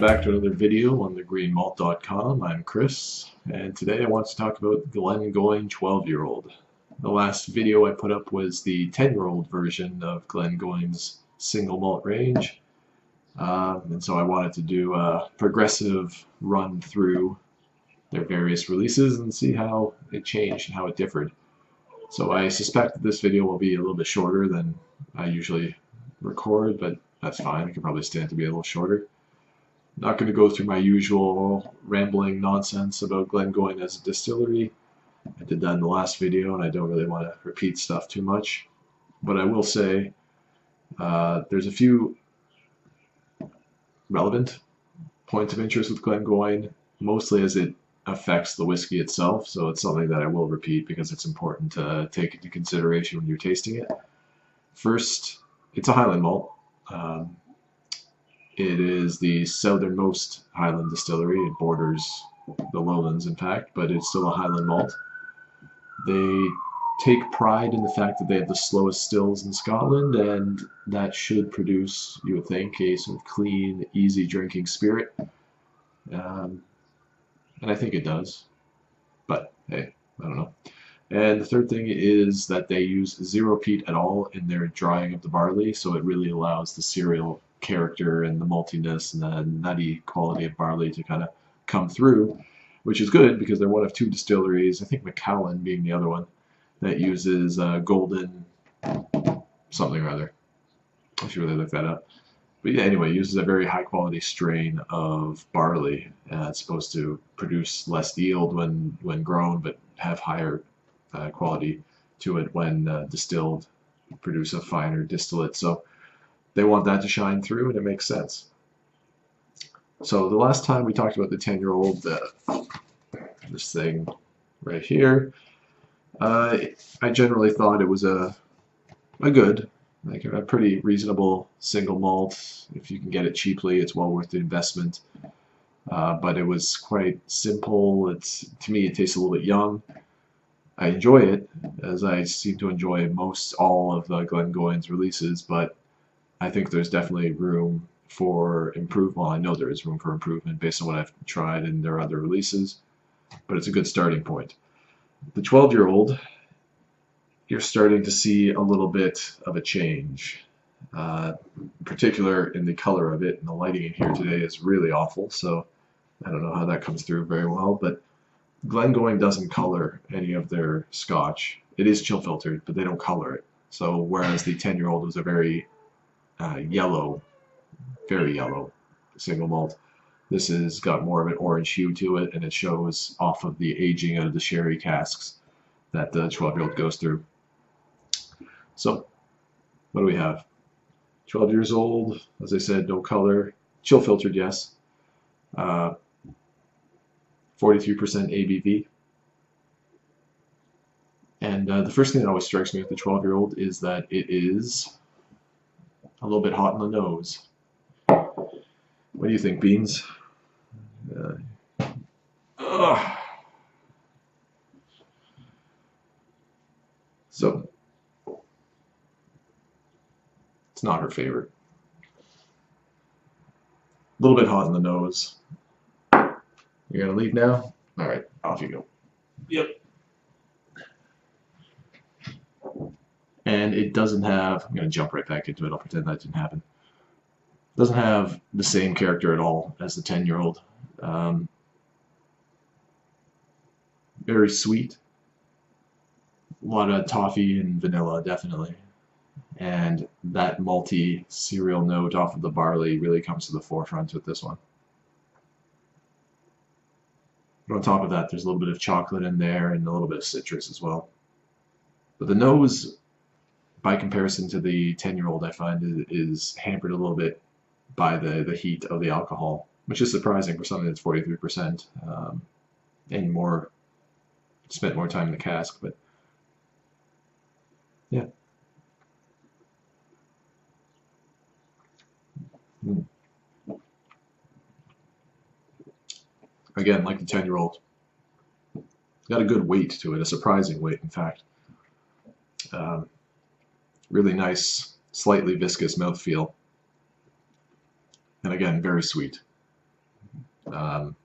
back to another video on thegreenmalt.com. I'm Chris, and today I want to talk about Glengoyne 12-year-old. The last video I put up was the 10-year-old version of Glengoyne's single malt range, and so I wanted to do a progressive run through their various releases and see how it changed and how it differed. So I suspect that this video will be a little bit shorter than I usually record, but that's fine. It can probably stand to be a little shorter. Not going to go through my usual rambling nonsense about Glengoyne as a distillery. I did that in the last video, and I don't really want to repeat stuff too much. But I will say there's a few relevant points of interest with Glengoyne, mostly as it affects the whiskey itself. So it's something that I will repeat because it's important to take into consideration when you're tasting it. First, it's a Highland malt. It is the southernmost Highland distillery. It borders the lowlands, in fact, but it's still a Highland malt. They take pride in the fact that they have the slowest stills in Scotland, and that should produce, you would think, a sort of clean, easy drinking spirit. And I think it does, but hey, I don't know. And the third thing is that they use zero peat at all in their drying of the barley, so it really allows the cereal character and the maltiness and the nutty quality of barley to kind of come through, which is good because they're one of two distilleries, I think Macallan being the other one, that uses golden something or other. I should really look that up. But yeah, anyway, it uses a very high quality strain of barley. It's supposed to produce less yield when grown, but have higher quality to it when distilled, produce a finer distillate. So they want that to shine through, and it makes sense. So the last time we talked about the 10-year-old, this thing right here, I generally thought it was a good, like a pretty reasonable single malt. If you can get it cheaply, it's well worth the investment. But it was quite simple. To me, it tastes a little bit young. I enjoy it, as I seem to enjoy all of Glengoyne's releases, but I think there's definitely room for improvement. Well, I know there is room for improvement based on what I've tried in their other releases, but it's a good starting point. The 12-year-old, you're starting to see a little bit of a change, in particular in the color of it, and the lighting in here today is really awful, so I don't know how that comes through very well, but Glengoyne doesn't color any of their scotch. It is chill filtered, but they don't color it. So whereas the 10-year-old was a very yellow, very yellow single malt, this has got more of an orange hue to it, and it shows off of the aging out of the sherry casks that the 12-year-old goes through. So what do we have? 12 years old, as I said, no color, chill filtered, yes. 43% ABV. And the first thing that always strikes me with the 12-year-old is that it is a little bit hot in the nose. What do you think, Beans? So, it's not her favorite. A little bit hot in the nose. You're gonna leave now? All right, off you go. Yep. And it doesn't have, I'm gonna jump right back into it, I'll pretend that didn't happen. It doesn't have the same character at all as the 10-year-old. Very sweet. A lot of toffee and vanilla, definitely. And that malty cereal note off of the barley really comes to the forefront with this one. But on top of that, there's a little bit of chocolate in there and a little bit of citrus as well. But the nose, by comparison to the 10-year-old, I find is hampered a little bit by the heat of the alcohol, which is surprising for something that's 43% and more, spent more time in the cask, but yeah. Again, like the 10-year-old, got a good weight to it, a surprising weight, in fact. Really nice, slightly viscous mouthfeel. And again, very sweet. um,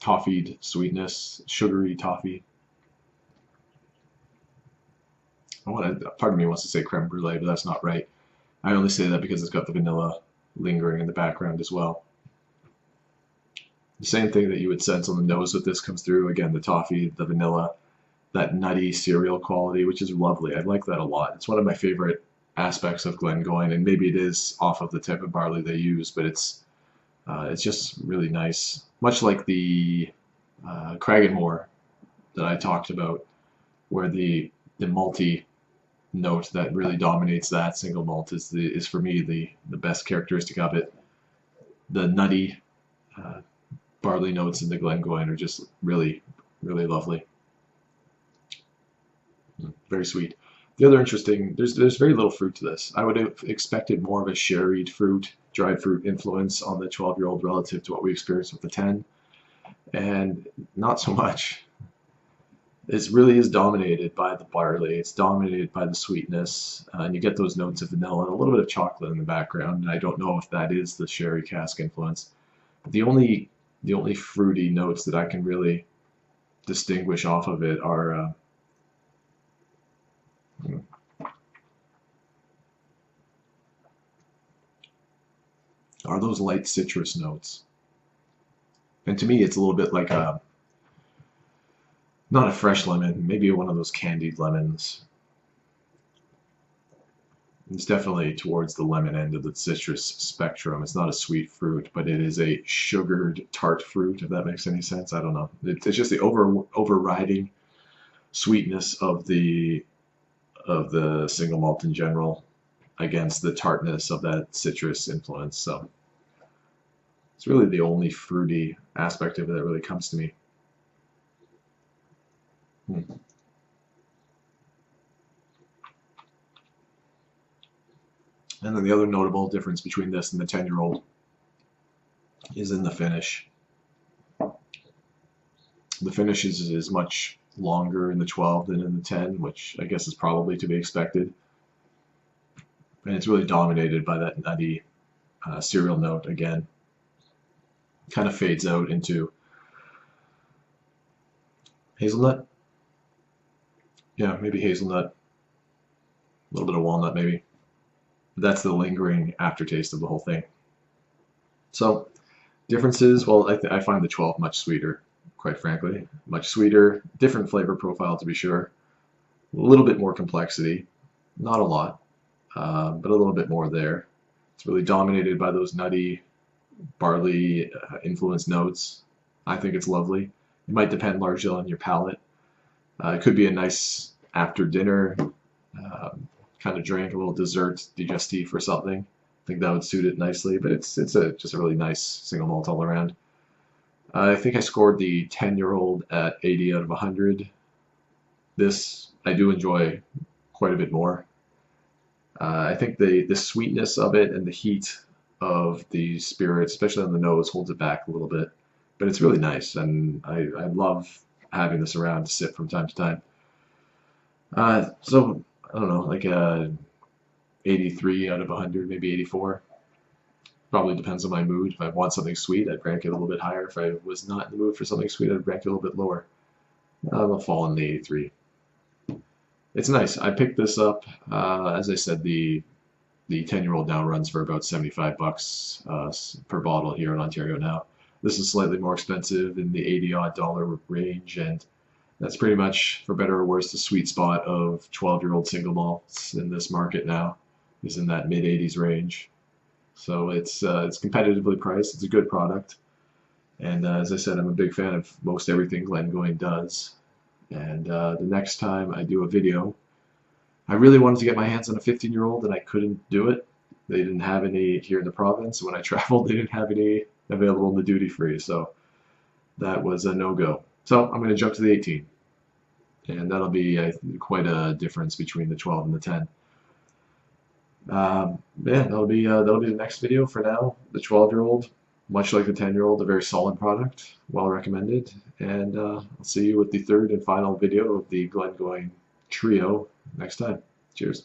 toffeed sweetness, sugary toffee. Part of me wants to say creme brulee, but that's not right. I only say that because it's got the vanilla lingering in the background as well. The same thing that you would sense on the nose with this comes through. Again, the toffee, the vanilla, that nutty cereal quality, which is lovely. I like that a lot. It's one of my favorite aspects of Glengoyne, and maybe it is off of the type of barley they use, but it's just really nice. Much like the Cragganmore that I talked about, where the malty note that really dominates that single malt is for me the best characteristic of it. The nutty barley notes in the Glengoyne are just really, really lovely. Very sweet. The other interesting, there's very little fruit to this. I would have expected more of a sherried fruit, dried fruit influence on the 12-year-old relative to what we experienced with the 10, and not so much. It really is dominated by the barley. It's dominated by the sweetness, and you get those notes of vanilla and a little bit of chocolate in the background. I don't know if that is the sherry cask influence. But the only fruity notes that I can really distinguish off of it are those light citrus notes. And to me, it's a little bit like not a fresh lemon, maybe one of those candied lemons. It's definitely towards the lemon end of the citrus spectrum. It's not a sweet fruit, but it is a sugared tart fruit, if that makes any sense. I don't know. It's just the overriding sweetness of the single malt in general against the tartness of that citrus influence. So it's really the only fruity aspect of it that really comes to me. And then the other notable difference between this and the 10-year-old is in the finish. The finish is much longer in the 12 than in the 10, which I guess is probably to be expected. And it's really dominated by that nutty cereal note again. Kind of fades out into hazelnut. Yeah, maybe hazelnut. A little bit of walnut maybe. That's the lingering aftertaste of the whole thing. So differences, well, I find the 12 much sweeter, quite frankly. Much sweeter, different flavor profile to be sure. A little bit more complexity, not a lot, but a little bit more there. It's really dominated by those nutty barley influenced notes. I think it's lovely. It might depend largely on your palate. It could be a nice after dinner kind of drink, a little dessert digestif or something. I think that would suit it nicely, but it's just a really nice single malt all around. I think I scored the 10-year-old at 80 out of 100. This I do enjoy quite a bit more. I think the sweetness of it and the heat of the spirit, especially on the nose, holds it back a little bit. But it's really nice, and I love having this around to sip from time to time. So, I don't know, like 83 out of 100, maybe 84. Probably depends on my mood. If I want something sweet, I'd rank it a little bit higher. If I was not in the mood for something sweet, I'd rank it a little bit lower. I'll fall in the 83. It's nice. I picked this up, as I said, the 10-year-old now runs for about 75 bucks per bottle here in Ontario now. This is slightly more expensive in the 80-odd dollar range, and that's pretty much, for better or worse, the sweet spot of 12-year-old single malts in this market now is in that mid-80s range. So it's competitively priced. It's a good product, and as I said, I'm a big fan of most everything Glengoyne does. And the next time I do a video, I really wanted to get my hands on a 15-year-old, and I couldn't do it. They didn't have any here in the province. When I traveled, they didn't have any available in the duty free, so that was a no-go. So I'm going to jump to the 18, and that'll be quite a difference between the 12 and the 10. Yeah, that'll be the next video for now. The 12-year-old, much like the 10-year-old, a very solid product, well recommended. And I'll see you with the third and final video of the Glengoyne trio next time. Cheers.